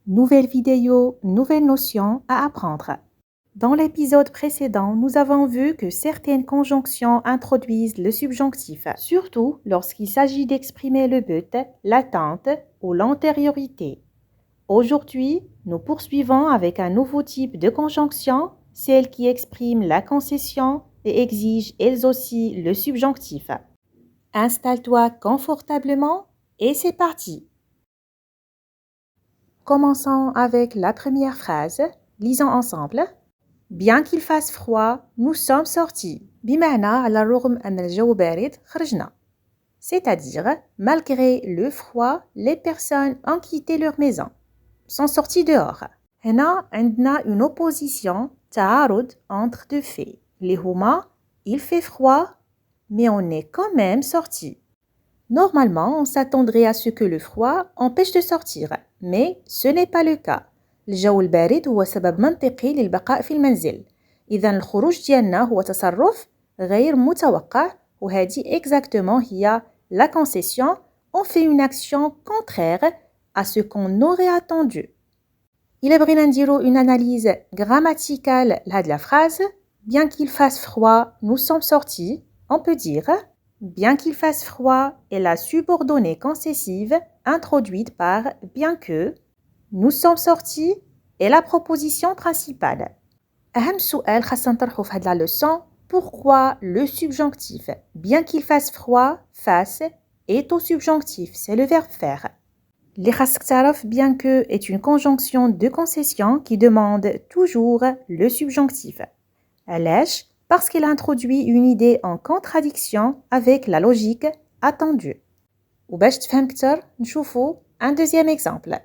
Nouvelle vidéo, nouvelle notion à apprendre. Dans l'épisode précédent, nous avons vu que certaines conjonctions introduisent le subjonctif, surtout lorsqu'il s'agit d'exprimer le but, l'attente ou l'antériorité. Aujourd'hui, nous poursuivons avec un nouveau type de conjonction, celle qui exprime la concession et exige elles aussi le subjonctif. Installe-toi confortablement et c'est parti. Commençons avec la première phrase. Lisons ensemble. Bien qu'il fasse froid, nous sommes sortis. بمعنى على الرغم أن الجو بارد خرجنا. C'est-à-dire, malgré le froid, les personnes ont quitté leur maison, sont sorties dehors. هنا عندنا une opposition, تعارض entre deux faits. اللي هما, il fait froid, mais on est quand même sortis. Normalement, on s'attendrait à ce que le froid empêche de sortir, mais ce n'est pas le cas. الجو البارد هو سبب منطقي للبقاء في المنزل. إذا الخروج ديالنا هو تصرف غير متوقع وهذه exactement هي la concession. On fait une action contraire à ce qu'on aurait attendu. إلا بغينا نديرو une analyse grammaticale لهاد la phrase. Bien qu'il fasse froid, nous sommes sortis. On peut dire bien qu'il fasse froid est la subordonnée concessive introduite par bien que. Nous sommes sortis est la proposition principale. أهم سؤال خاصنا نطرحو في هاد la leçon. Pourquoi le subjonctif bien qu'il fasse froid, fasse est au subjonctif, c'est le verbe faire. اللي خاصك تعرف bien que est une conjonction de concession qui demande toujours le subjonctif. علاش؟ Parce qu'il introduit une idée en contradiction avec la logique attendue. وباش تفهم كتر نشوفو un deuxième exemple.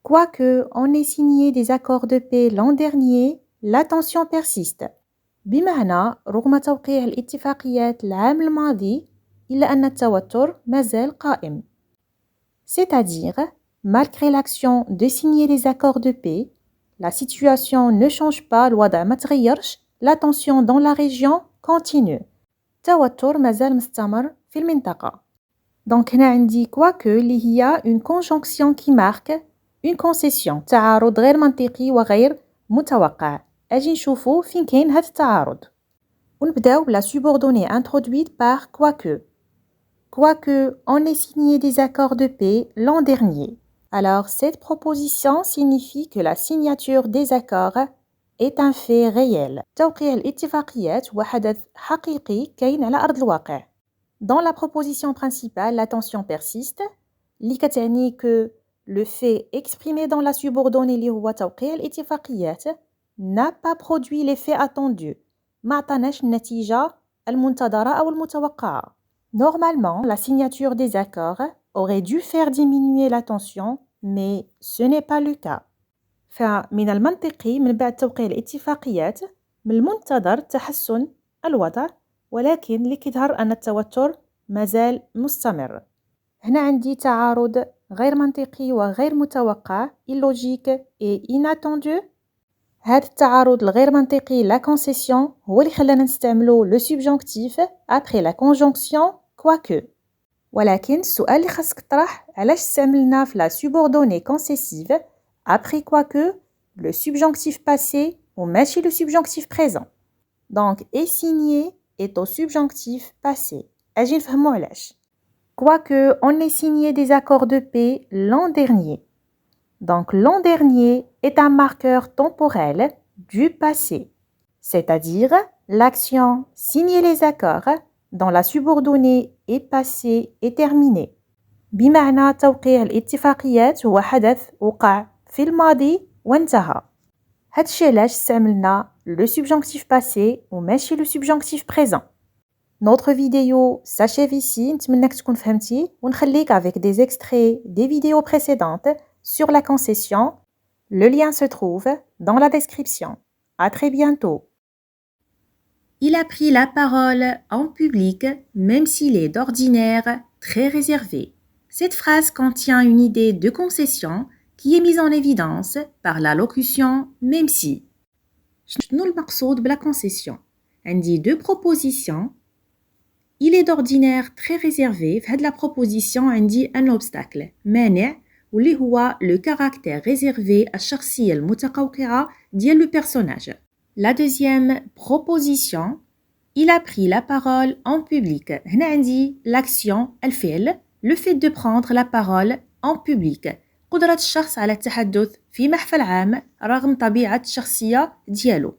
Quoique on ait signé des accords de paix l'an dernier, la tension persiste. بمعنى رغم توقيع الاتفاقيات العام الماضي إلا أن التوتر مازال قائم. C'est-à-dire, malgré l'action de signer les accords de paix, la situation ne change pas, الوضع ما تغيرش, la tension dans la région continue. التوتر مازال مستمر في المنطقة. Donc هنا عندي quoique اللي هي une conjonction qui marque une concession. تعارض غير منطقي وغير متوقع. أجي نشوفو فين كاين هاد التعارض. ونبداو بلا subordonnée introduite par quoique. Quoique on ait signé des accords de paix l'an dernier. Alors cette proposition signifie que la signature des accords est un fait réel. توقيع الاتفاقيات هو حدث حقيقي كاين على أرض الواقع. Dans la proposition principale, la tension persiste. اللي كتعني que le fait exprimé dans la subordonnée اللي هو توقيع الاتفاقيات n'a pas produit l'effet attendu. ما عطاناش النتيجة المنتظرة أو المتوقعة. Normalement, la signature des accords aurait dû faire diminuer la tension, mais ce n'est pas le cas. فمن المنطقي من بعد توقيع الاتفاقيات من المنتظر تحسن الوضع ولكن اللي كيظهر أن التوتر مازال مستمر. هنا عندي تعارض غير منطقي وغير متوقع illogique et inattendu. هذا التعارض الغير منطقي la concession هو اللي خلانا نستعملو le subjonctif après la conjonction quoique. ولكن السؤال اللي خاصك تطرح علاش استعملنا في la subordonnée concessive après quoique le subjonctif passé وماشي le subjonctif présent. Donc est signé est au subjonctif passé. أجي نفهمو علاش. Quoique on ait signé des accords de paix l'an dernier. Donc l'an dernier est un marqueur temporel du passé. C'est-à-dire l'action signer les accords dans la subordonnée est passée et terminée. بمعنى توقيع الاتفاقيات هو حدث وقع في الماضي وانتهى. هادشي علاش استعملنا le subjonctif passé وماشي le subjonctif présent. Notre vidéo s'achève ici. نتمنىك تكون فهمتي ونخليك avec des extraits des vidéos précédentes sur la concession. Le lien se trouve dans la description. À très bientôt. Il a pris la parole en public même s'il est d'ordinaire très réservé. Cette phrase contient une idée de concession qui est mise en évidence par la locution même si. شنو المقصود بلا concession؟ عندي deux propositions. Il est d'ordinaire très réservé. في هاد la proposition عندي un obstacle مانع واللي هو le caractère réservé الشخصية المتقوقعة ديال le personnage. La deuxième proposition, il a pris la parole en public. هنا عندي l'action الفعل, le fait de prendre la parole en public. قدرة الشخص على التحدث في محفل عام رغم طبيعة الشخصية ديالو.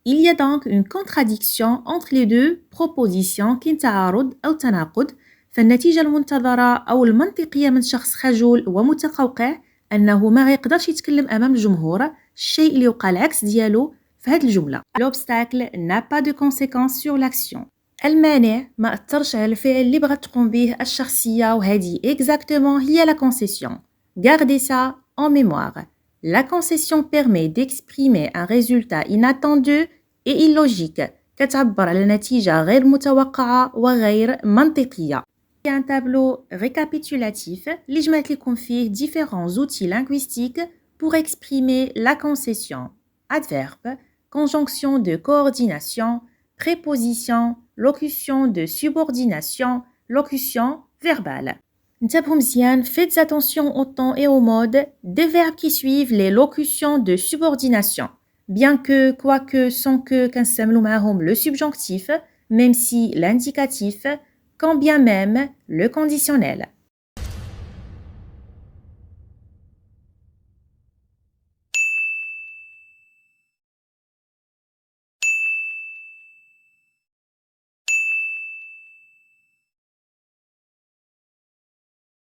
Il y a donc une contradiction entre les deux propositions كاين تعارض أو تناقض. فالنتيجة المنتظرة أو المنطقية من شخص خجول ومتقوقع أنه ما غيقدرش يتكلم أمام الجمهور، الشيء اللي وقع العكس ديالو في هذه الجملة. L'obstacle n'a pas de conséquences sur l'action. المانع ما أثرش على الفعل اللي بغات تقوم به الشخصية وهذه exactement هي la concession. Gardez ça en mémoire. La concession permet d'exprimer un résultat inattendu et illogique. كتعبر على نتيجة غير متوقعة وغير منطقية. Un tableau récapitulatif اللي جمعت لكم فيه différents outils linguistiques pour exprimer la concession. Adverbe, conjonction de coordination, préposition, locution de subordination, locution verbale. انتبهوا مزيان, faites attention au temps et au mode des verbes qui suivent les locutions de subordination. Bien que, quoique, sans que, كنستعملوا معاهم le subjonctif, même si l'indicatif, quand bien même le conditionnel.